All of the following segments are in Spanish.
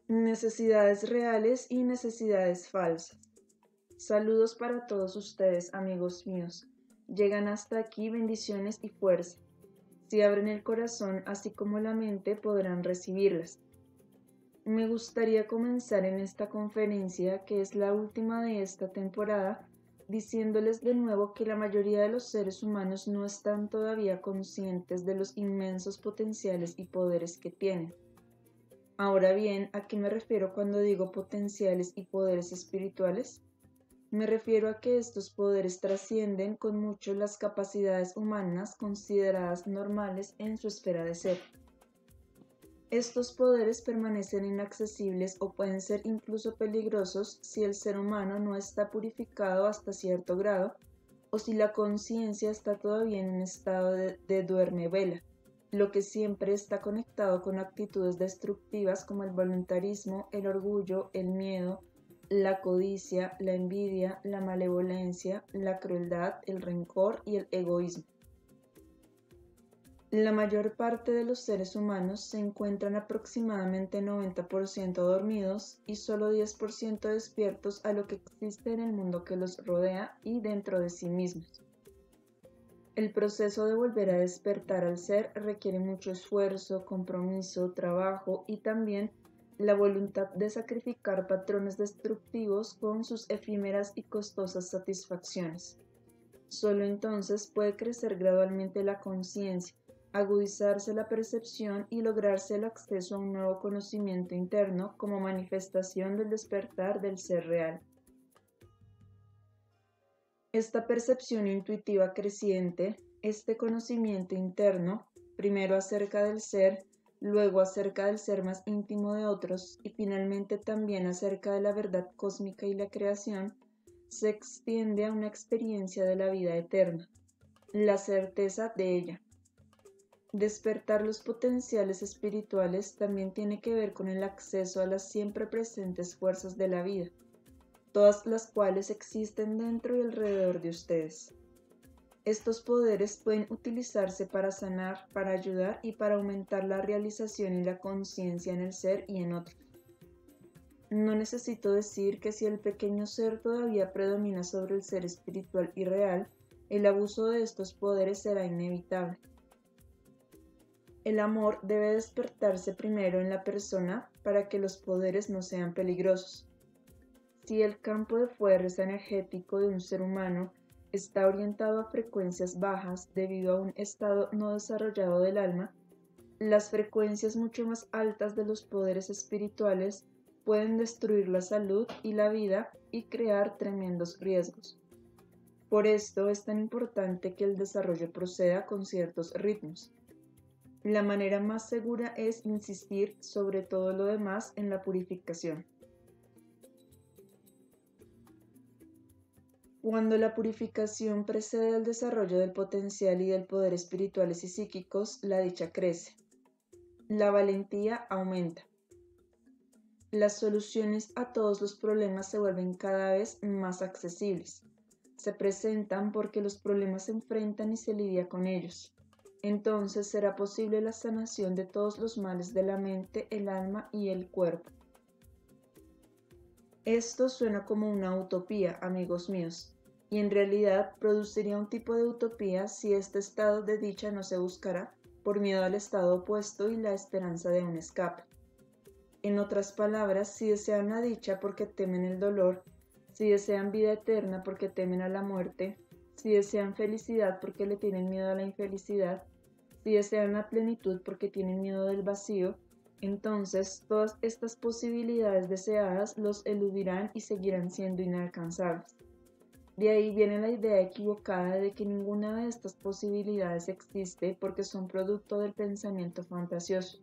Necesidades reales y necesidades falsas. Saludos para todos ustedes, amigos míos. Llegan hasta aquí bendiciones y fuerza. Si abren el corazón así como la mente, podrán recibirlas. Me gustaría comenzar en esta conferencia, que es la última de esta temporada, diciéndoles de nuevo que la mayoría de los seres humanos no están todavía conscientes de los inmensos potenciales y poderes que tienen. Ahora bien, ¿a qué me refiero cuando digo potenciales y poderes espirituales? Me refiero a que estos poderes trascienden con mucho las capacidades humanas consideradas normales en su esfera de ser. Estos poderes permanecen inaccesibles o pueden ser incluso peligrosos si el ser humano no está purificado hasta cierto grado o si la conciencia está todavía en un estado de duerme-vela, lo que siempre está conectado con actitudes destructivas como el voluntarismo, el orgullo, el miedo, la codicia, la envidia, la malevolencia, la crueldad, el rencor y el egoísmo. La mayor parte de los seres humanos se encuentran aproximadamente 90% dormidos y solo 10% despiertos a lo que existe en el mundo que los rodea y dentro de sí mismos. El proceso de volver a despertar al ser requiere mucho esfuerzo, compromiso, trabajo y también la voluntad de sacrificar patrones destructivos con sus efímeras y costosas satisfacciones. Solo entonces puede crecer gradualmente la conciencia, agudizarse la percepción y lograrse el acceso a un nuevo conocimiento interno como manifestación del despertar del ser real. Esta percepción intuitiva creciente, este conocimiento interno, primero acerca del ser, luego acerca del ser más íntimo de otros y finalmente también acerca de la verdad cósmica y la creación, se extiende a una experiencia de la vida eterna, la certeza de ella. Despertar los potenciales espirituales también tiene que ver con el acceso a las siempre presentes fuerzas de la vida, todas las cuales existen dentro y alrededor de ustedes. Estos poderes pueden utilizarse para sanar, para ayudar y para aumentar la realización y la conciencia en el ser y en otros. No necesito decir que si el pequeño ser todavía predomina sobre el ser espiritual y real, el abuso de estos poderes será inevitable. El amor debe despertarse primero en la persona para que los poderes no sean peligrosos. Si el campo de fuerza energético de un ser humano está orientado a frecuencias bajas debido a un estado no desarrollado del alma, las frecuencias mucho más altas de los poderes espirituales pueden destruir la salud y la vida y crear tremendos riesgos. Por esto es tan importante que el desarrollo proceda con ciertos ritmos. La manera más segura es insistir sobre todo lo demás en la purificación. Cuando la purificación precede al desarrollo del potencial y del poder espirituales y psíquicos, la dicha crece. La valentía aumenta. Las soluciones a todos los problemas se vuelven cada vez más accesibles. Se presentan porque los problemas se enfrentan y se lidia con ellos. Entonces será posible la sanación de todos los males de la mente, el alma y el cuerpo. Esto suena como una utopía, amigos míos, y en realidad produciría un tipo de utopía si este estado de dicha no se buscara por miedo al estado opuesto y la esperanza de un escape. En otras palabras, si desean la dicha porque temen el dolor, si desean vida eterna porque temen a la muerte, si desean felicidad porque le tienen miedo a la infelicidad, si desean la plenitud porque tienen miedo del vacío, entonces todas estas posibilidades deseadas los eludirán y seguirán siendo inalcanzables. De ahí viene la idea equivocada de que ninguna de estas posibilidades existe porque son producto del pensamiento fantasioso.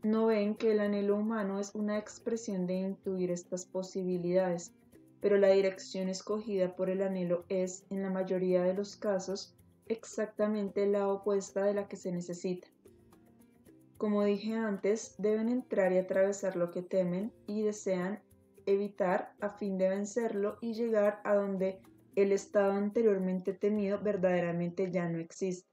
No ven que el anhelo humano es una expresión de intuir estas posibilidades, pero la dirección escogida por el anhelo es, en la mayoría de los casos, exactamente la opuesta de la que se necesita. Como dije antes, deben entrar y atravesar lo que temen y desean evitar a fin de vencerlo y llegar a donde el estado anteriormente temido verdaderamente ya no existe.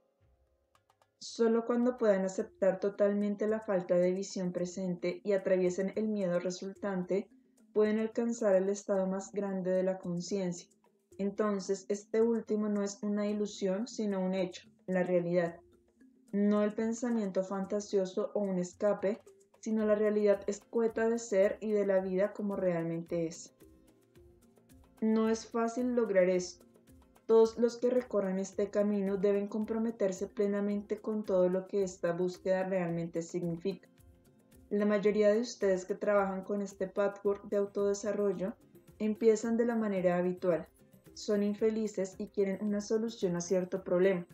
Solo cuando puedan aceptar totalmente la falta de visión presente y atraviesen el miedo resultante, pueden alcanzar el estado más grande de la conciencia. Entonces, este último no es una ilusión, sino un hecho, la realidad. No el pensamiento fantasioso o un escape, sino la realidad escueta de ser y de la vida como realmente es. No es fácil lograr esto. Todos los que recorran este camino deben comprometerse plenamente con todo lo que esta búsqueda realmente significa. La mayoría de ustedes que trabajan con este patchwork de autodesarrollo empiezan de la manera habitual. Son infelices y quieren una solución a cierto problema.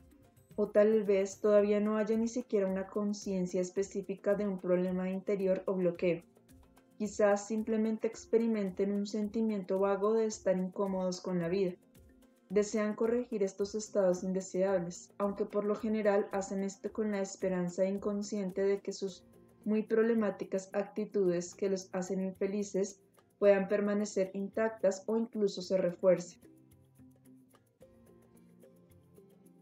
O tal vez todavía no haya ni siquiera una conciencia específica de un problema interior o bloqueo. Quizás simplemente experimenten un sentimiento vago de estar incómodos con la vida. Desean corregir estos estados indeseables, aunque por lo general hacen esto con la esperanza inconsciente de que sus muy problemáticas actitudes que los hacen infelices puedan permanecer intactas o incluso se refuercen.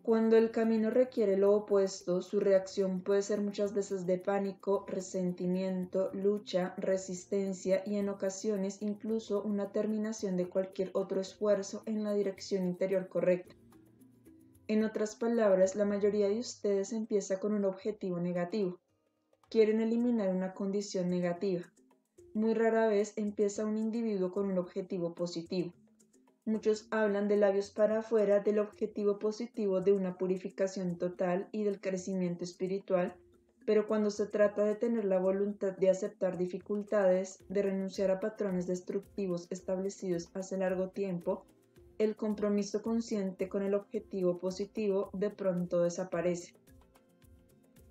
Cuando el camino requiere lo opuesto, su reacción puede ser muchas veces de pánico, resentimiento, lucha, resistencia y en ocasiones incluso una terminación de cualquier otro esfuerzo en la dirección interior correcta. En otras palabras, la mayoría de ustedes empieza con un objetivo negativo. Quieren eliminar una condición negativa. Muy rara vez empieza un individuo con un objetivo positivo. Muchos hablan de labios para afuera del objetivo positivo de una purificación total y del crecimiento espiritual, pero cuando se trata de tener la voluntad de aceptar dificultades, de renunciar a patrones destructivos establecidos hace largo tiempo, el compromiso consciente con el objetivo positivo de pronto desaparece.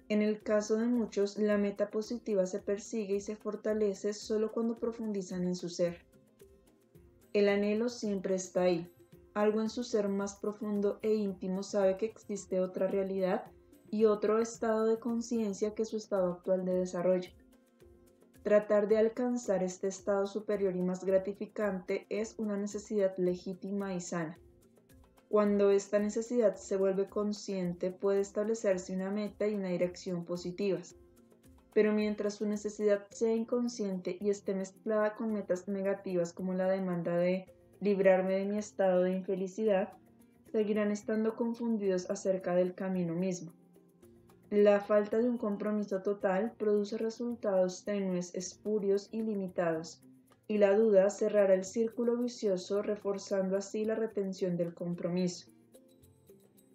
En el caso de muchos, la meta positiva se persigue y se fortalece solo cuando profundizan en su ser. El anhelo siempre está ahí. Algo en su ser más profundo e íntimo sabe que existe otra realidad y otro estado de conciencia que su estado actual de desarrollo. Tratar de alcanzar este estado superior y más gratificante es una necesidad legítima y sana. Cuando esta necesidad se vuelve consciente, puede establecerse una meta y una dirección positivas. Pero mientras su necesidad sea inconsciente y esté mezclada con metas negativas como la demanda de librarme de mi estado de infelicidad, seguirán estando confundidos acerca del camino mismo. La falta de un compromiso total produce resultados tenues, espurios y limitados, y la duda cerrará el círculo vicioso, reforzando así la retención del compromiso.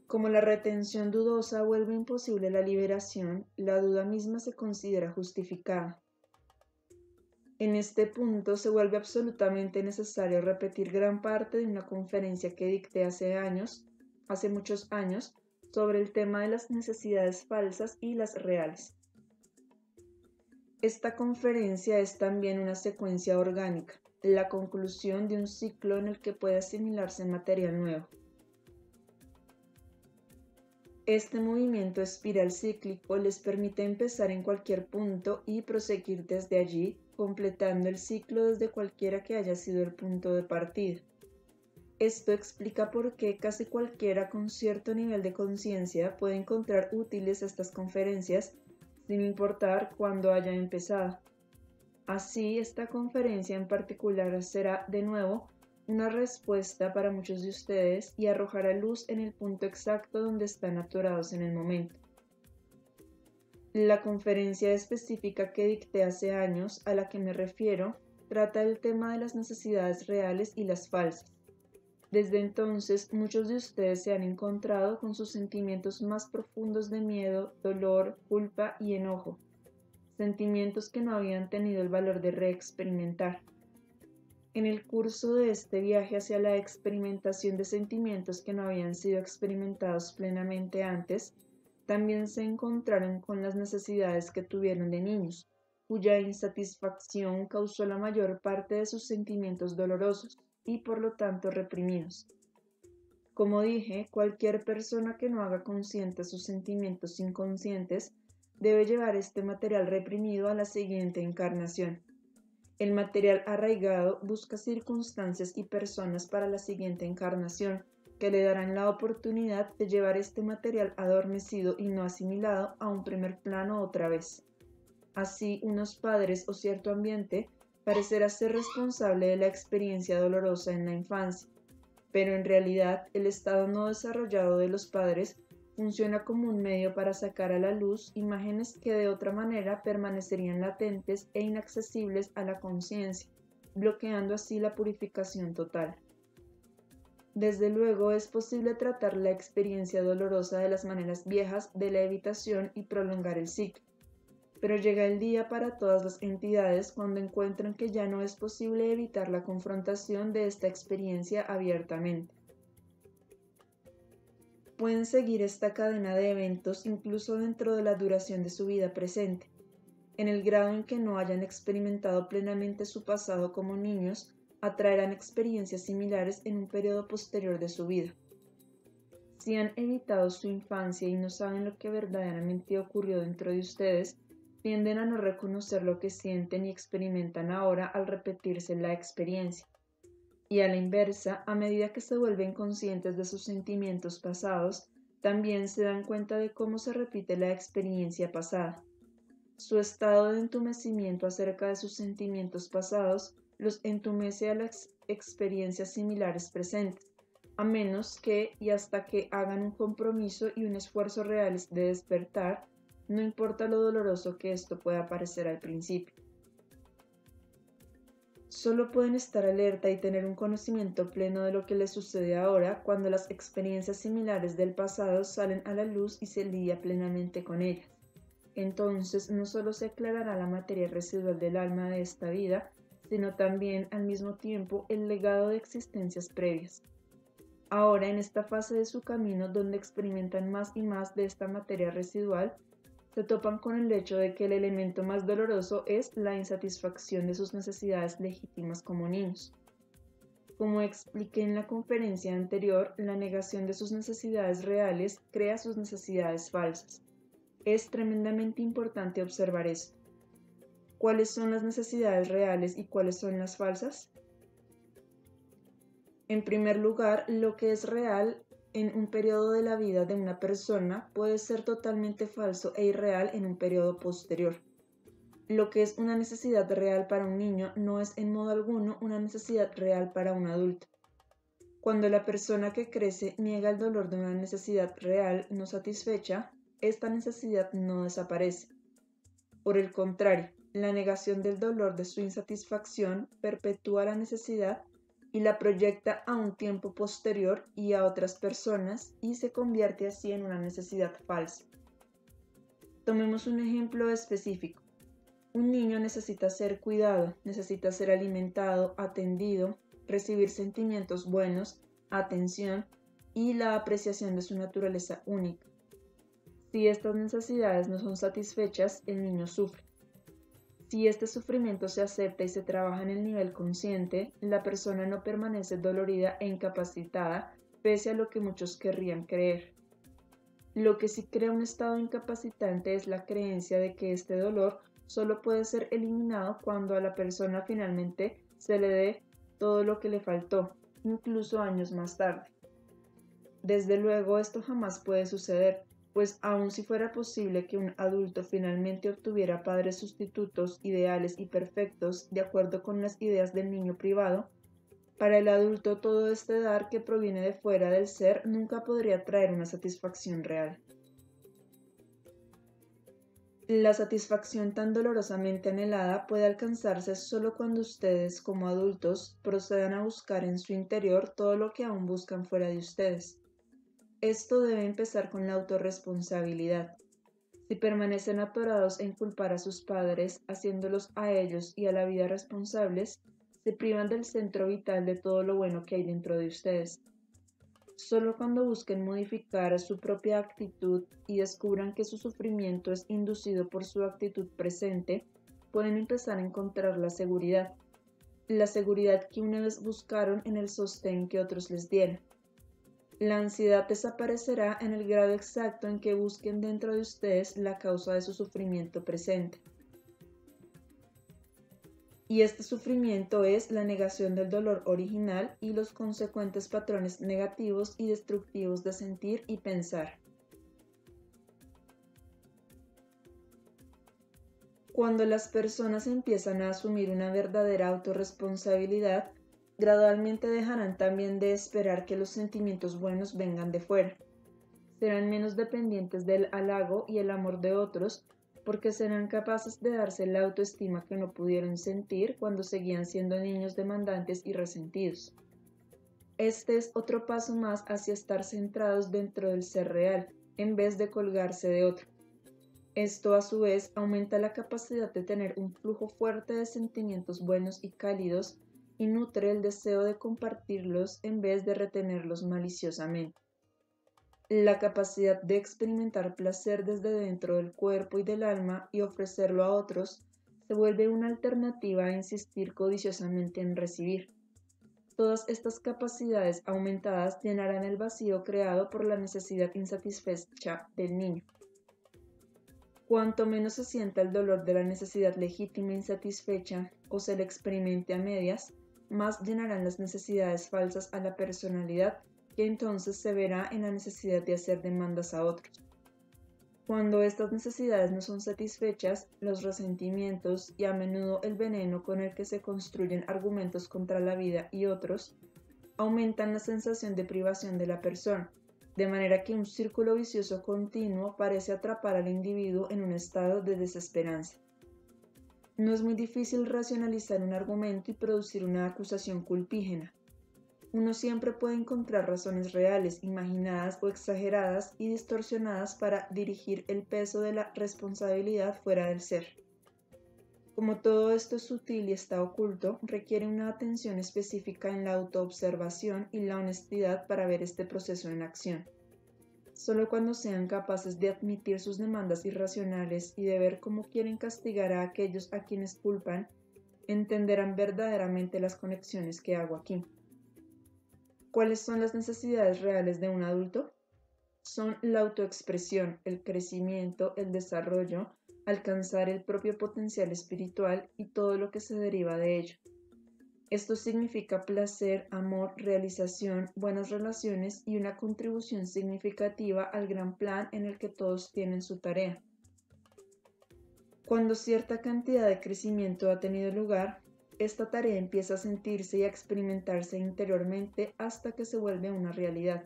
Como la retención dudosa vuelve imposible la liberación, la duda misma se considera justificada. En este punto se vuelve absolutamente necesario repetir gran parte de una conferencia que dicté hace muchos años, sobre el tema de las necesidades falsas y las reales. Esta conferencia es también una secuencia orgánica, la conclusión de un ciclo en el que puede asimilarse material nuevo. Este movimiento espiral cíclico les permite empezar en cualquier punto y proseguir desde allí, completando el ciclo desde cualquiera que haya sido el punto de partida. Esto explica por qué casi cualquiera con cierto nivel de conciencia puede encontrar útiles estas conferencias sin importar cuándo haya empezado. Así, esta conferencia en particular será, de nuevo, una respuesta para muchos de ustedes y arrojará luz en el punto exacto donde están atorados en el momento. La conferencia específica que dicté hace años, a la que me refiero, trata el tema de las necesidades reales y las falsas. Desde entonces, muchos de ustedes se han encontrado con sus sentimientos más profundos de miedo, dolor, culpa y enojo, sentimientos que no habían tenido el valor de reexperimentar. En el curso de este viaje hacia la experimentación de sentimientos que no habían sido experimentados plenamente antes, también se encontraron con las necesidades que tuvieron de niños, cuya insatisfacción causó la mayor parte de sus sentimientos dolorosos y por lo tanto reprimidos. Como dije, cualquier persona que no haga conscientes sus sentimientos inconscientes debe llevar este material reprimido a la siguiente encarnación. El material arraigado busca circunstancias y personas para la siguiente encarnación, que le darán la oportunidad de llevar este material adormecido y no asimilado a un primer plano otra vez. Así, unos padres o cierto ambiente parecerá ser responsable de la experiencia dolorosa en la infancia, pero en realidad el estado no desarrollado de los padres funciona como un medio para sacar a la luz imágenes que de otra manera permanecerían latentes e inaccesibles a la conciencia, bloqueando así la purificación total. Desde luego es posible tratar la experiencia dolorosa de las maneras viejas de la evitación y prolongar el ciclo, pero llega el día para todas las entidades cuando encuentran que ya no es posible evitar la confrontación de esta experiencia abiertamente. Pueden seguir esta cadena de eventos incluso dentro de la duración de su vida presente, en el grado en que no hayan experimentado plenamente su pasado como niños, atraerán experiencias similares en un periodo posterior de su vida. Si han evitado su infancia y no saben lo que verdaderamente ocurrió dentro de ustedes, tienden a no reconocer lo que sienten y experimentan ahora al repetirse la experiencia. Y a la inversa, a medida que se vuelven conscientes de sus sentimientos pasados, también se dan cuenta de cómo se repite la experiencia pasada. Su estado de entumecimiento acerca de sus sentimientos pasados los entumece a las experiencias similares presentes, a menos que y hasta que hagan un compromiso y un esfuerzo reales de despertar, no importa lo doloroso que esto pueda parecer al principio. Solo pueden estar alerta y tener un conocimiento pleno de lo que les sucede ahora cuando las experiencias similares del pasado salen a la luz y se lidia plenamente con ellas. Entonces no solo se aclarará la materia residual del alma de esta vida, sino también al mismo tiempo el legado de existencias previas. Ahora, en esta fase de su camino donde experimentan más y más de esta materia residual, se topan con el hecho de que el elemento más doloroso es la insatisfacción de sus necesidades legítimas como niños. Como expliqué en la conferencia anterior, la negación de sus necesidades reales crea sus necesidades falsas. Es tremendamente importante observar esto. ¿Cuáles son las necesidades reales y cuáles son las falsas? En primer lugar, lo que es real en un periodo de la vida de una persona puede ser totalmente falso e irreal en un periodo posterior. Lo que es una necesidad real para un niño no es en modo alguno una necesidad real para un adulto. Cuando la persona que crece niega el dolor de una necesidad real no satisfecha, esta necesidad no desaparece. Por el contrario, la negación del dolor de su insatisfacción perpetúa la necesidad y la proyecta a un tiempo posterior y a otras personas y se convierte así en una necesidad falsa. Tomemos un ejemplo específico. Un niño necesita ser cuidado, necesita ser alimentado, atendido, recibir sentimientos buenos, atención y la apreciación de su naturaleza única. Si estas necesidades no son satisfechas, el niño sufre. Si este sufrimiento se acepta y se trabaja en el nivel consciente, la persona no permanece dolorida e incapacitada, pese a lo que muchos querrían creer. Lo que sí crea un estado incapacitante es la creencia de que este dolor solo puede ser eliminado cuando a la persona finalmente se le dé todo lo que le faltó, incluso años más tarde. Desde luego, esto jamás puede suceder, pues aun si fuera posible que un adulto finalmente obtuviera padres sustitutos ideales y perfectos de acuerdo con las ideas del niño privado, para el adulto todo este dar que proviene de fuera del ser nunca podría traer una satisfacción real. La satisfacción tan dolorosamente anhelada puede alcanzarse solo cuando ustedes, como adultos, procedan a buscar en su interior todo lo que aún buscan fuera de ustedes. Esto debe empezar con la autorresponsabilidad. Si permanecen atorados en culpar a sus padres, haciéndolos a ellos y a la vida responsables, se privan del centro vital de todo lo bueno que hay dentro de ustedes. Solo cuando busquen modificar su propia actitud y descubran que su sufrimiento es inducido por su actitud presente, pueden empezar a encontrar la seguridad que una vez buscaron en el sostén que otros les dieron. La ansiedad desaparecerá en el grado exacto en que busquen dentro de ustedes la causa de su sufrimiento presente. Y este sufrimiento es la negación del dolor original y los consecuentes patrones negativos y destructivos de sentir y pensar. Cuando las personas empiezan a asumir una verdadera autorresponsabilidad, gradualmente dejarán también de esperar que los sentimientos buenos vengan de fuera. Serán menos dependientes del halago y el amor de otros, porque serán capaces de darse la autoestima que no pudieron sentir cuando seguían siendo niños demandantes y resentidos. Este es otro paso más hacia estar centrados dentro del ser real, en vez de colgarse de otro. Esto a su vez aumenta la capacidad de tener un flujo fuerte de sentimientos buenos y cálidos y nutre el deseo de compartirlos en vez de retenerlos maliciosamente. La capacidad de experimentar placer desde dentro del cuerpo y del alma y ofrecerlo a otros se vuelve una alternativa a insistir codiciosamente en recibir. Todas estas capacidades aumentadas llenarán el vacío creado por la necesidad insatisfecha del niño. Cuanto menos se sienta el dolor de la necesidad legítima insatisfecha o se le experimente a medias, más llenarán las necesidades falsas a la personalidad, que entonces se verá en la necesidad de hacer demandas a otros. Cuando estas necesidades no son satisfechas, los resentimientos y a menudo el veneno con el que se construyen argumentos contra la vida y otros, aumentan la sensación de privación de la persona, de manera que un círculo vicioso continuo parece atrapar al individuo en un estado de desesperanza. No es muy difícil racionalizar un argumento y producir una acusación culpígena. Uno siempre puede encontrar razones reales, imaginadas o exageradas y distorsionadas para dirigir el peso de la responsabilidad fuera del ser. Como todo esto es sutil y está oculto, requiere una atención específica en la autoobservación y la honestidad para ver este proceso en acción. Solo cuando sean capaces de admitir sus demandas irracionales y de ver cómo quieren castigar a aquellos a quienes culpan, entenderán verdaderamente las conexiones que hago aquí. ¿Cuáles son las necesidades reales de un adulto? Son la autoexpresión, el crecimiento, el desarrollo, alcanzar el propio potencial espiritual y todo lo que se deriva de ello. Esto significa placer, amor, realización, buenas relaciones y una contribución significativa al gran plan en el que todos tienen su tarea. Cuando cierta cantidad de crecimiento ha tenido lugar, esta tarea empieza a sentirse y a experimentarse interiormente hasta que se vuelve una realidad.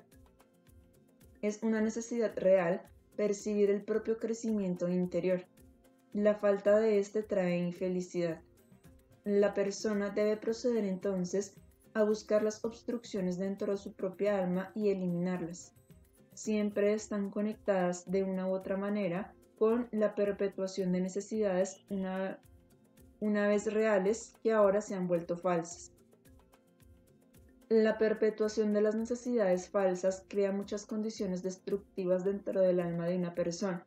Es una necesidad real percibir el propio crecimiento interior. La falta de este trae infelicidad. La persona debe proceder entonces a buscar las obstrucciones dentro de su propia alma y eliminarlas. Siempre están conectadas de una u otra manera con la perpetuación de necesidades una vez reales que ahora se han vuelto falsas. La perpetuación de las necesidades falsas crea muchas condiciones destructivas dentro del alma de una persona.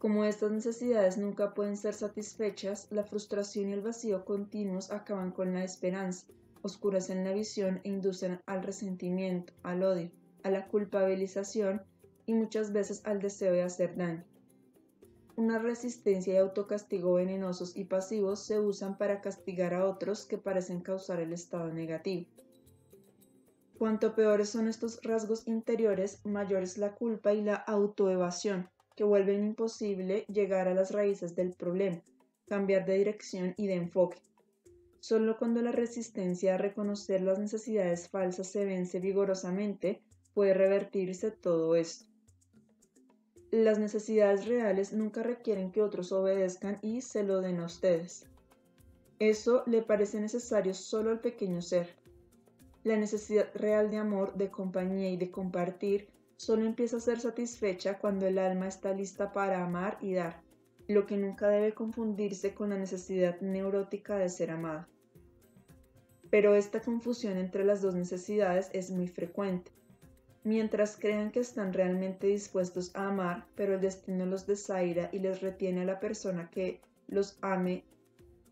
Como estas necesidades nunca pueden ser satisfechas, la frustración y el vacío continuos acaban con la esperanza, oscurecen la visión e inducen al resentimiento, al odio, a la culpabilización y muchas veces al deseo de hacer daño. Una resistencia y autocastigo venenosos y pasivos se usan para castigar a otros que parecen causar el estado negativo. Cuanto peores son estos rasgos interiores, mayor es la culpa y la autoevasión, que vuelven imposible llegar a las raíces del problema, cambiar de dirección y de enfoque. Solo cuando la resistencia a reconocer las necesidades falsas se vence vigorosamente, puede revertirse todo esto. Las necesidades reales nunca requieren que otros obedezcan y se lo den a ustedes. Eso le parece necesario solo al pequeño ser. La necesidad real de amor, de compañía y de compartir solo empieza a ser satisfecha cuando el alma está lista para amar y dar, lo que nunca debe confundirse con la necesidad neurótica de ser amada. Pero esta confusión entre las dos necesidades es muy frecuente. Mientras crean que están realmente dispuestos a amar, pero el destino los desaira y les retiene a la persona que los ame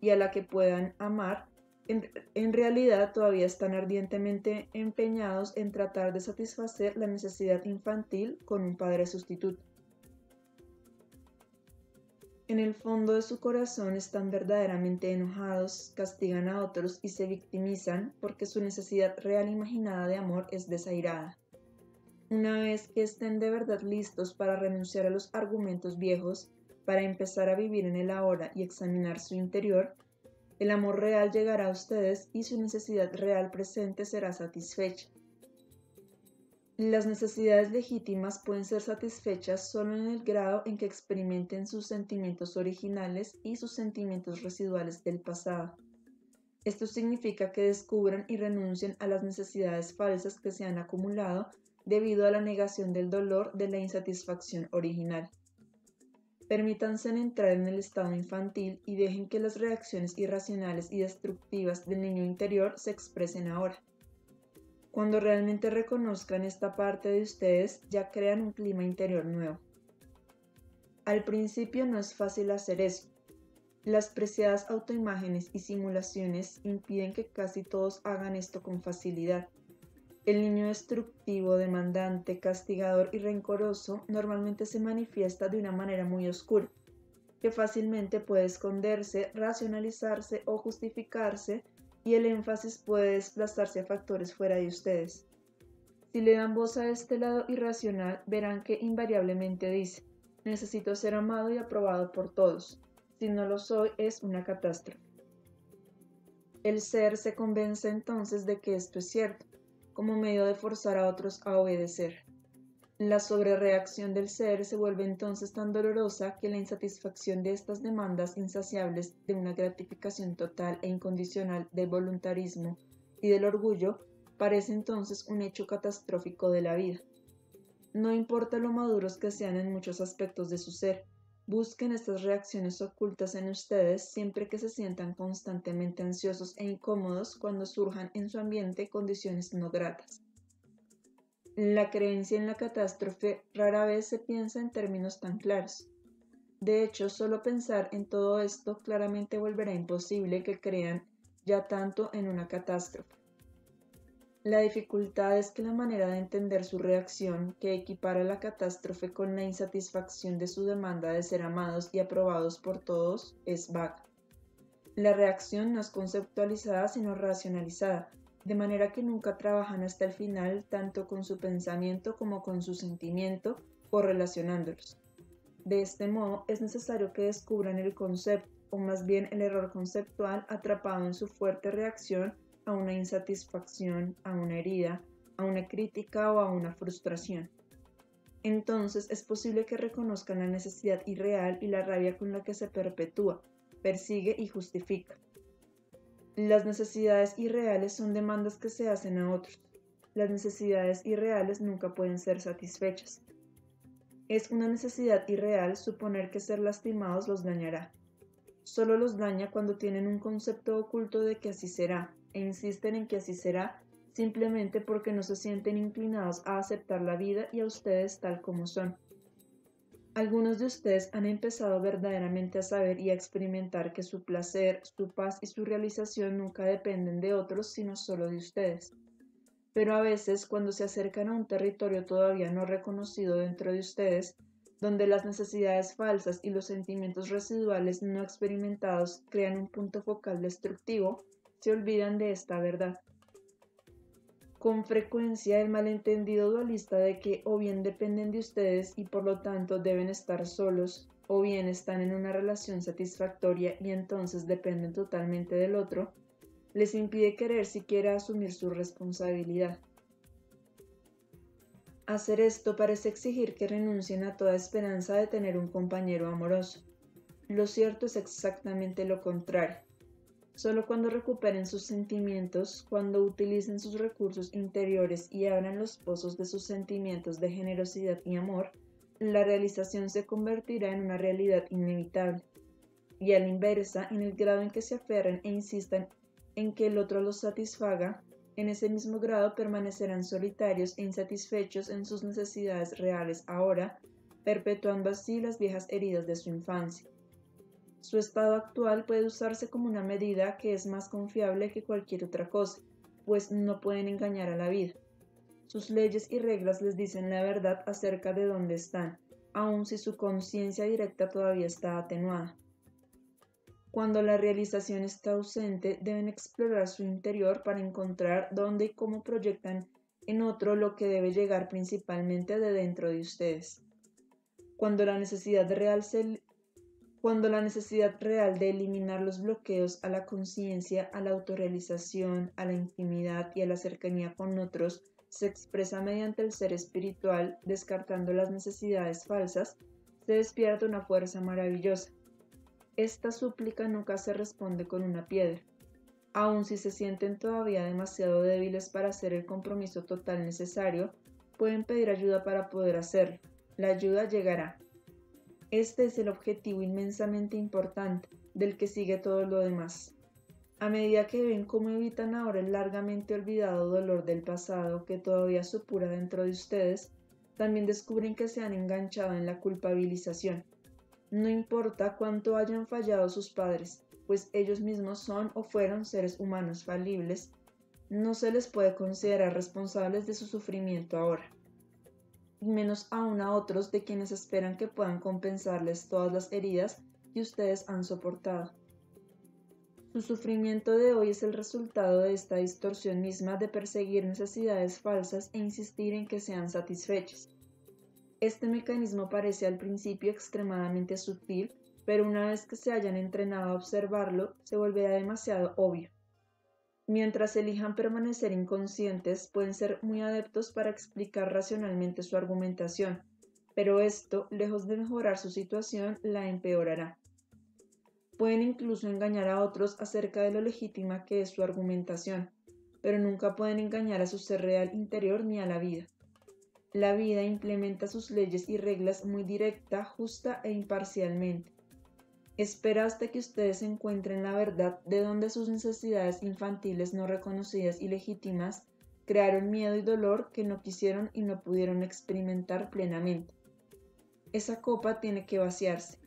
y a la que puedan amar, en realidad todavía están ardientemente empeñados en tratar de satisfacer la necesidad infantil con un padre sustituto. En el fondo de su corazón están verdaderamente enojados, castigan a otros y se victimizan porque su necesidad real imaginada de amor es desairada. Una vez que estén de verdad listos para renunciar a los argumentos viejos, para empezar a vivir en el ahora y examinar su interior, el amor real llegará a ustedes y su necesidad real presente será satisfecha. Las necesidades legítimas pueden ser satisfechas solo en el grado en que experimenten sus sentimientos originales y sus sentimientos residuales del pasado. Esto significa que descubran y renuncien a las necesidades falsas que se han acumulado debido a la negación del dolor de la insatisfacción original. Permítanse entrar en el estado infantil y dejen que las reacciones irracionales y destructivas del niño interior se expresen ahora. Cuando realmente reconozcan esta parte de ustedes, ya crean un clima interior nuevo. Al principio no es fácil hacer eso. Las preciadas autoimágenes y simulaciones impiden que casi todos hagan esto con facilidad. El niño destructivo, demandante, castigador y rencoroso normalmente se manifiesta de una manera muy oscura, que fácilmente puede esconderse, racionalizarse o justificarse, y el énfasis puede desplazarse a factores fuera de ustedes. Si le dan voz a este lado irracional, verán que invariablemente dice: necesito ser amado y aprobado por todos. Si no lo soy, es una catástrofe. El ser se convence entonces de que esto es cierto, como medio de forzar a otros a obedecer. La sobrereacción del ser se vuelve entonces tan dolorosa que la insatisfacción de estas demandas insaciables de una gratificación total e incondicional del voluntarismo y del orgullo parece entonces un hecho catastrófico de la vida. No importa lo maduros que sean en muchos aspectos de su ser, busquen estas reacciones ocultas en ustedes siempre que se sientan constantemente ansiosos e incómodos cuando surjan en su ambiente condiciones no gratas. La creencia en la catástrofe rara vez se piensa en términos tan claros. De hecho, solo pensar en todo esto claramente volverá imposible que crean ya tanto en una catástrofe. La dificultad es que la manera de entender su reacción, que equipara la catástrofe con la insatisfacción de su demanda de ser amados y aprobados por todos, es vaga. La reacción no es conceptualizada sino racionalizada, de manera que nunca trabajan hasta el final tanto con su pensamiento como con su sentimiento, correlacionándolos. De este modo, es necesario que descubran el concepto, o más bien el error conceptual atrapado en su fuerte reacción a una insatisfacción, a una herida, a una crítica o a una frustración. Entonces es posible que reconozcan la necesidad irreal y la rabia con la que se perpetúa, persigue y justifica. Las necesidades irreales son demandas que se hacen a otros. Las necesidades irreales nunca pueden ser satisfechas. Es una necesidad irreal suponer que ser lastimados los dañará. Solo los daña cuando tienen un concepto oculto de que así será, e insisten en que así será simplemente porque no se sienten inclinados a aceptar la vida y a ustedes tal como son. Algunos de ustedes han empezado verdaderamente a saber y a experimentar que su placer, su paz y su realización nunca dependen de otros, sino solo de ustedes. Pero a veces, cuando se acercan a un territorio todavía no reconocido dentro de ustedes, donde las necesidades falsas y los sentimientos residuales no experimentados crean un punto focal destructivo, se olvidan de esta verdad. Con frecuencia el malentendido dualista de que o bien dependen de ustedes y por lo tanto deben estar solos, o bien están en una relación satisfactoria y entonces dependen totalmente del otro, les impide querer siquiera asumir su responsabilidad. Hacer esto parece exigir que renuncien a toda esperanza de tener un compañero amoroso. Lo cierto es exactamente lo contrario. Solo cuando recuperen sus sentimientos, cuando utilicen sus recursos interiores y abran los pozos de sus sentimientos de generosidad y amor, la realización se convertirá en una realidad inevitable. Y a la inversa, en el grado en que se aferren e insistan en que el otro los satisfaga, en ese mismo grado permanecerán solitarios e insatisfechos en sus necesidades reales ahora, perpetuando así las viejas heridas de su infancia. Su estado actual puede usarse como una medida que es más confiable que cualquier otra cosa, pues no pueden engañar a la vida. Sus leyes y reglas les dicen la verdad acerca de dónde están, aun si su conciencia directa todavía está atenuada. Cuando la realización está ausente, deben explorar su interior para encontrar dónde y cómo proyectan en otro lo que debe llegar principalmente de dentro de ustedes. Cuando la necesidad real de eliminar los bloqueos a la conciencia, a la autorrealización, a la intimidad y a la cercanía con otros se expresa mediante el ser espiritual, descartando las necesidades falsas, se despierta una fuerza maravillosa. Esta súplica nunca se responde con una piedra. Aun si se sienten todavía demasiado débiles para hacer el compromiso total necesario, pueden pedir ayuda para poder hacerlo. La ayuda llegará. Este es el objetivo inmensamente importante, del que sigue todo lo demás. A medida que ven cómo evitan ahora el largamente olvidado dolor del pasado que todavía supura dentro de ustedes, también descubren que se han enganchado en la culpabilización. No importa cuánto hayan fallado sus padres, pues ellos mismos son o fueron seres humanos falibles, no se les puede considerar responsables de su sufrimiento ahora, y menos aún a otros de quienes esperan que puedan compensarles todas las heridas que ustedes han soportado. Su sufrimiento de hoy es el resultado de esta distorsión misma de perseguir necesidades falsas e insistir en que sean satisfechas. Este mecanismo parece al principio extremadamente sutil, pero una vez que se hayan entrenado a observarlo, se volverá demasiado obvio. Mientras elijan permanecer inconscientes, pueden ser muy adeptos para explicar racionalmente su argumentación, pero esto, lejos de mejorar su situación, la empeorará. Pueden incluso engañar a otros acerca de lo legítima que es su argumentación, pero nunca pueden engañar a su ser real interior ni a la vida. La vida implementa sus leyes y reglas muy directa, justa e imparcialmente. Espera hasta que ustedes encuentren la verdad de donde sus necesidades infantiles no reconocidas y legítimas crearon miedo y dolor que no quisieron y no pudieron experimentar plenamente. Esa copa tiene que vaciarse.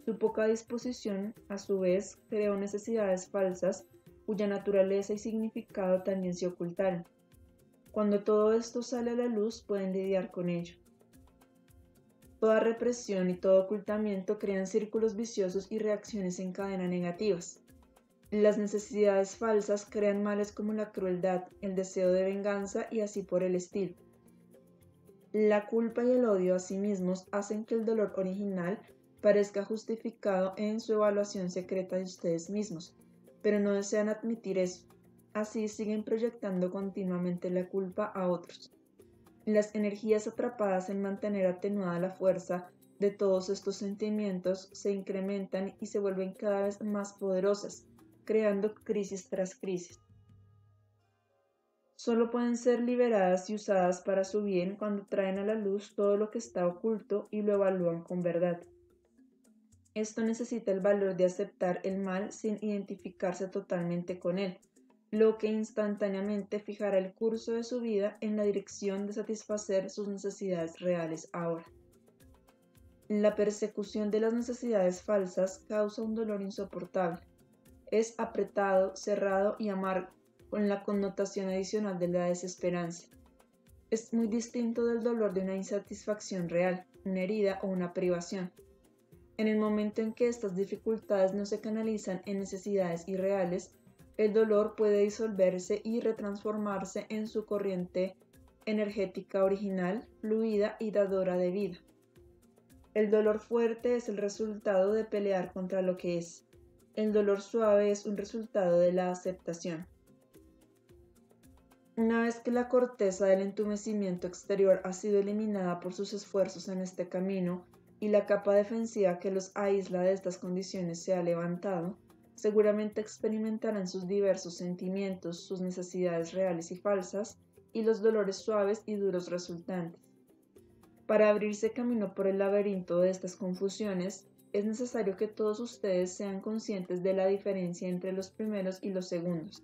Su poca disposición, a su vez, creó necesidades falsas cuya naturaleza y significado también se ocultaron. Cuando todo esto sale a la luz, pueden lidiar con ello. Toda represión y todo ocultamiento crean círculos viciosos y reacciones en cadena negativas. Las necesidades falsas crean males como la crueldad, el deseo de venganza y así por el estilo. La culpa y el odio a sí mismos hacen que el dolor original parezca justificado en su evaluación secreta de ustedes mismos, pero no desean admitir eso. Así siguen proyectando continuamente la culpa a otros. Las energías atrapadas en mantener atenuada la fuerza de todos estos sentimientos se incrementan y se vuelven cada vez más poderosas, creando crisis tras crisis. Solo pueden ser liberadas y usadas para su bien cuando traen a la luz todo lo que está oculto y lo evalúan con verdad. Esto necesita el valor de aceptar el mal sin identificarse totalmente con él, lo que instantáneamente fijará el curso de su vida en la dirección de satisfacer sus necesidades reales ahora. La persecución de las necesidades falsas causa un dolor insoportable. Es apretado, cerrado y amargo, con la connotación adicional de la desesperanza. Es muy distinto del dolor de una insatisfacción real, una herida o una privación. En el momento en que estas dificultades no se canalizan en necesidades irreales, el dolor puede disolverse y retransformarse en su corriente energética original, fluida y dadora de vida. El dolor fuerte es el resultado de pelear contra lo que es. El dolor suave es un resultado de la aceptación. Una vez que la corteza del entumecimiento exterior ha sido eliminada por sus esfuerzos en este camino y la capa defensiva que los aísla de estas condiciones se ha levantado, seguramente experimentarán sus diversos sentimientos, sus necesidades reales y falsas, y los dolores suaves y duros resultantes. Para abrirse camino por el laberinto de estas confusiones, es necesario que todos ustedes sean conscientes de la diferencia entre los primeros y los segundos.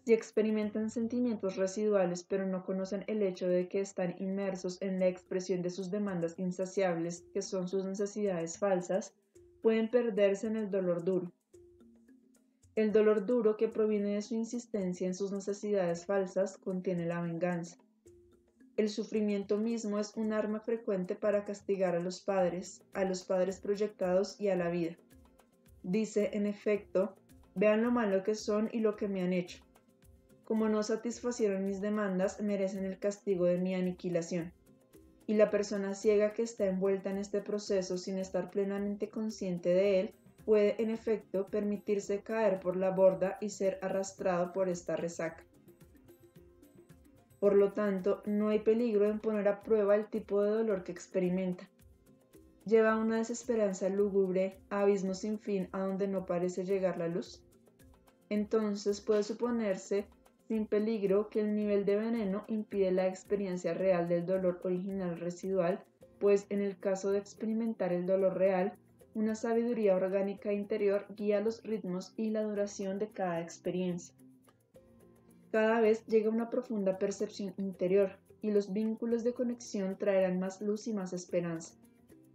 Si experimentan sentimientos residuales pero no conocen el hecho de que están inmersos en la expresión de sus demandas insaciables, que son sus necesidades falsas, pueden perderse en el dolor duro. El dolor duro que proviene de su insistencia en sus necesidades falsas contiene la venganza. El sufrimiento mismo es un arma frecuente para castigar a los padres proyectados y a la vida. Dice, en efecto, vean lo malo que son y lo que me han hecho. Como no satisfacieron mis demandas, merecen el castigo de mi aniquilación. Y la persona ciega que está envuelta en este proceso sin estar plenamente consciente de él, puede en efecto permitirse caer por la borda y ser arrastrado por esta resaca. Por lo tanto, no hay peligro en poner a prueba el tipo de dolor que experimenta. Lleva una desesperanza lúgubre a abismos sin fin a donde no parece llegar la luz. Entonces puede suponerse sin peligro que el nivel de veneno impide la experiencia real del dolor original residual, pues en el caso de experimentar el dolor real, una sabiduría orgánica interior guía los ritmos y la duración de cada experiencia. Cada vez llega una profunda percepción interior y los vínculos de conexión traerán más luz y más esperanza.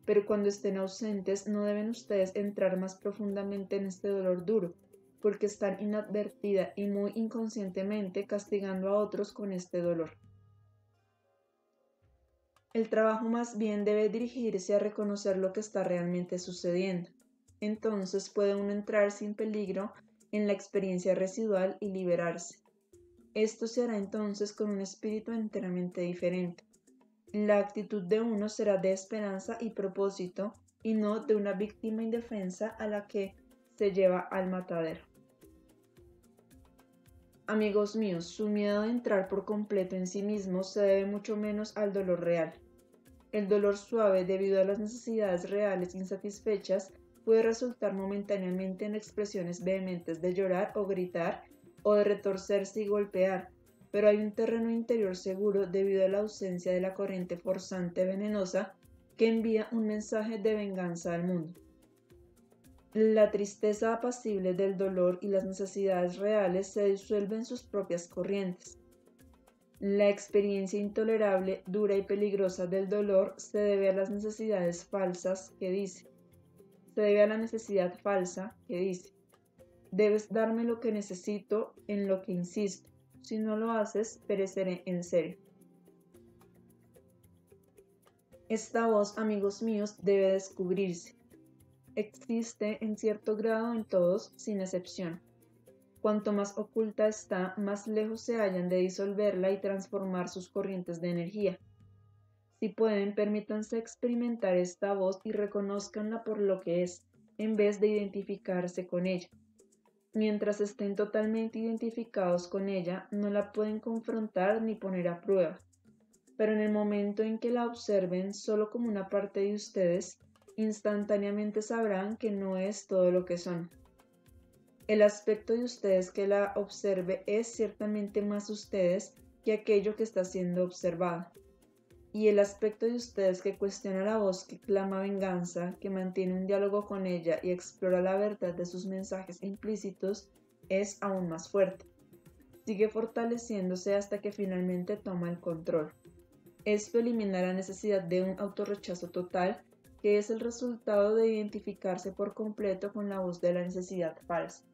Pero cuando estén ausentes no deben ustedes entrar más profundamente en este dolor duro, porque están inadvertida y muy inconscientemente castigando a otros con este dolor. El trabajo más bien debe dirigirse a reconocer lo que está realmente sucediendo. Entonces puede uno entrar sin peligro en la experiencia residual y liberarse. Esto se hará entonces con un espíritu enteramente diferente. La actitud de uno será de esperanza y propósito, y no de una víctima indefensa a la que se lleva al matadero. Amigos míos, su miedo de entrar por completo en sí mismo se debe mucho menos al dolor real. El dolor suave, debido a las necesidades reales insatisfechas, puede resultar momentáneamente en expresiones vehementes de llorar o gritar, o de retorcerse y golpear, pero hay un terreno interior seguro debido a la ausencia de la corriente forzante venenosa que envía un mensaje de venganza al mundo. La tristeza apacible del dolor y las necesidades reales se disuelven en sus propias corrientes. La experiencia intolerable, dura y peligrosa del dolor se debe a las necesidades falsas que dice. Se debe a la necesidad falsa que dice: debes darme lo que necesito en lo que insisto. Si no lo haces, pereceré en serio. Esta voz, amigos míos, debe descubrirse. Existe en cierto grado en todos, sin excepción. Cuanto más oculta está, más lejos se hallan de disolverla y transformar sus corrientes de energía. Si pueden, permítanse experimentar esta voz y reconózcanla por lo que es, en vez de identificarse con ella. Mientras estén totalmente identificados con ella, no la pueden confrontar ni poner a prueba. Pero en el momento en que la observen solo como una parte de ustedes, instantáneamente sabrán que no es todo lo que son. El aspecto de ustedes que la observe es ciertamente más ustedes que aquello que está siendo observado. Y el aspecto de ustedes que cuestiona la voz que clama venganza, que mantiene un diálogo con ella y explora la verdad de sus mensajes implícitos, es aún más fuerte. Sigue fortaleciéndose hasta que finalmente toma el control. Esto elimina la necesidad de un autorrechazo total, que es el resultado de identificarse por completo con la voz de la necesidad falsa.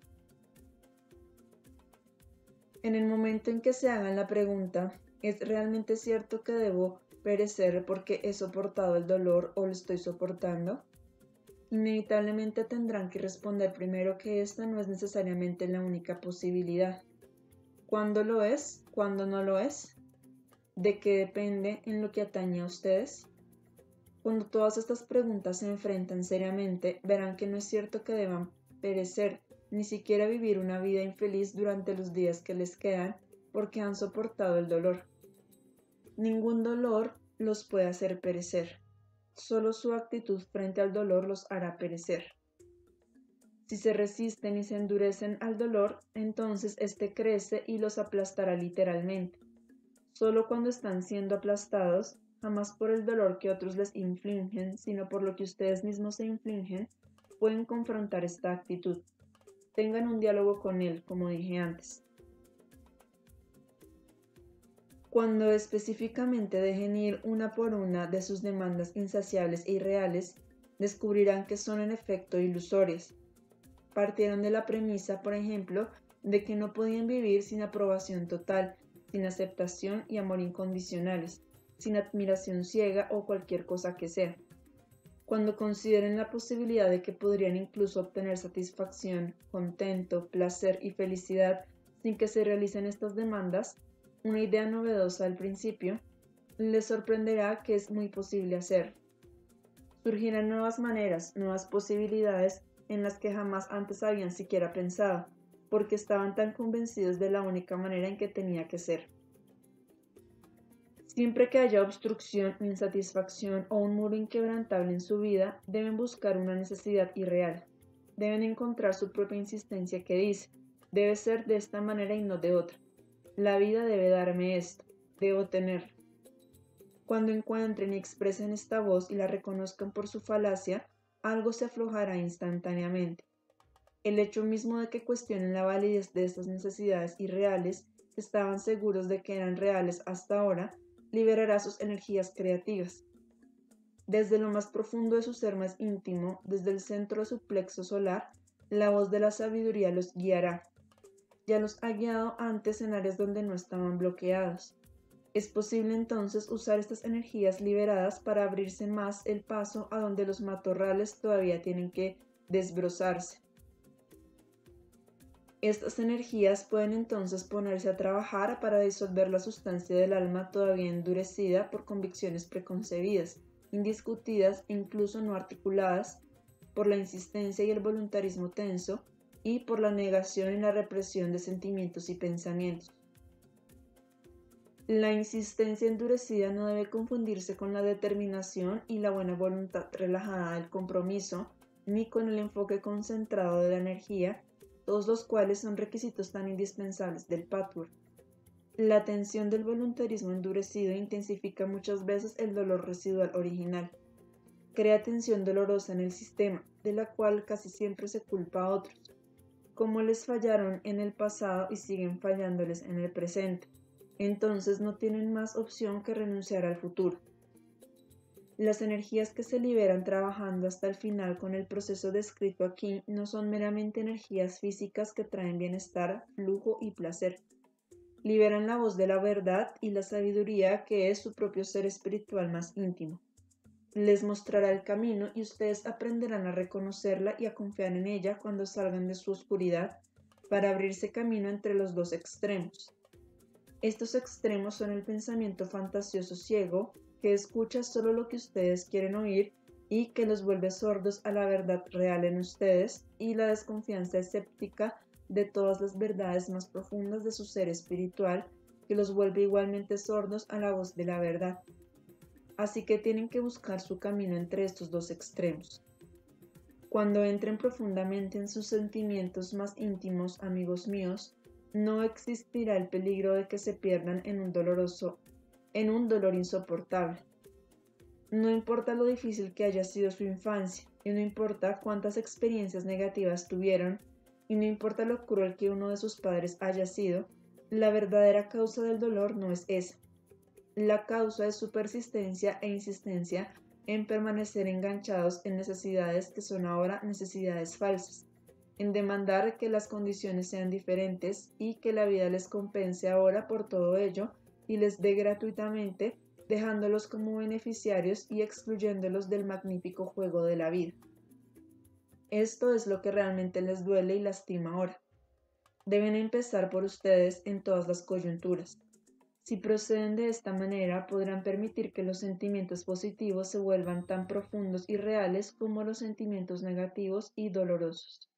En el momento en que se hagan la pregunta, ¿es realmente cierto que debo perecer porque he soportado el dolor o lo estoy soportando? Inevitablemente tendrán que responder primero que esta no es necesariamente la única posibilidad. ¿Cuándo lo es? ¿Cuándo no lo es? ¿De qué depende en lo que atañe a ustedes? Cuando todas estas preguntas se enfrentan seriamente, verán que no es cierto que deban perecer, ni siquiera vivir una vida infeliz durante los días que les quedan, porque han soportado el dolor. Ningún dolor los puede hacer perecer. Solo su actitud frente al dolor los hará perecer. Si se resisten y se endurecen al dolor, entonces éste crece y los aplastará literalmente. Solo cuando están siendo aplastados, jamás por el dolor que otros les infligen, sino por lo que ustedes mismos se infligen, pueden confrontar esta actitud. Tengan un diálogo con él, como dije antes. Cuando específicamente dejen ir una por una de sus demandas insaciables e irreales, descubrirán que son en efecto ilusorias. Partieron de la premisa, por ejemplo, de que no podían vivir sin aprobación total, sin aceptación y amor incondicionales, sin admiración ciega o cualquier cosa que sea. Cuando consideren la posibilidad de que podrían incluso obtener satisfacción, contento, placer y felicidad sin que se realicen estas demandas, una idea novedosa al principio, les sorprenderá que es muy posible hacerlo. Surgirán nuevas maneras, nuevas posibilidades en las que jamás antes habían siquiera pensado, porque estaban tan convencidos de la única manera en que tenía que ser. Siempre que haya obstrucción, insatisfacción o un muro inquebrantable en su vida, deben buscar una necesidad irreal. Deben encontrar su propia insistencia que dice, debe ser de esta manera y no de otra. La vida debe darme esto, debo tenerlo. Cuando encuentren y expresen esta voz y la reconozcan por su falacia, algo se aflojará instantáneamente. El hecho mismo de que cuestionen la validez de estas necesidades irreales, que estaban seguros de que eran reales hasta ahora, liberará sus energías creativas. Desde lo más profundo de su ser más íntimo, desde el centro de su plexo solar, la voz de la sabiduría los guiará. Ya los ha guiado antes en áreas donde no estaban bloqueados. Es posible entonces usar estas energías liberadas para abrirse más el paso a donde los matorrales todavía tienen que desbrozarse. Estas energías pueden entonces ponerse a trabajar para disolver la sustancia del alma todavía endurecida por convicciones preconcebidas, indiscutidas e incluso no articuladas, por la insistencia y el voluntarismo tenso, y por la negación y la represión de sentimientos y pensamientos. La insistencia endurecida no debe confundirse con la determinación y la buena voluntad relajada del compromiso, ni con el enfoque concentrado de la energía, todos los cuales son requisitos tan indispensables del patchwork. La tensión del voluntarismo endurecido intensifica muchas veces el dolor residual original. Crea tensión dolorosa en el sistema, de la cual casi siempre se culpa a otros, como les fallaron en el pasado y siguen fallándoles en el presente. Entonces no tienen más opción que renunciar al futuro. Las energías que se liberan trabajando hasta el final con el proceso descrito aquí no son meramente energías físicas que traen bienestar, lujo y placer. Liberan la voz de la verdad y la sabiduría que es su propio ser espiritual más íntimo. Les mostrará el camino y ustedes aprenderán a reconocerla y a confiar en ella cuando salgan de su oscuridad para abrirse camino entre los dos extremos. Estos extremos son el pensamiento fantasioso ciego, que escucha solo lo que ustedes quieren oír y que los vuelve sordos a la verdad real en ustedes, y la desconfianza escéptica de todas las verdades más profundas de su ser espiritual, que los vuelve igualmente sordos a la voz de la verdad. Así que tienen que buscar su camino entre estos dos extremos. Cuando entren profundamente en sus sentimientos más íntimos, amigos míos, no existirá el peligro de que se pierdan en un dolor insoportable. No importa lo difícil que haya sido su infancia, y no importa cuántas experiencias negativas tuvieron, y no importa lo cruel que uno de sus padres haya sido, la verdadera causa del dolor no es esa. La causa es su persistencia e insistencia en permanecer enganchados en necesidades que son ahora necesidades falsas, en demandar que las condiciones sean diferentes y que la vida les compense ahora por todo ello y les dé gratuitamente, dejándolos como beneficiarios y excluyéndolos del magnífico juego de la vida. Esto es lo que realmente les duele y lastima ahora. Deben empezar por ustedes en todas las coyunturas. Si proceden de esta manera, podrán permitir que los sentimientos positivos se vuelvan tan profundos y reales como los sentimientos negativos y dolorosos.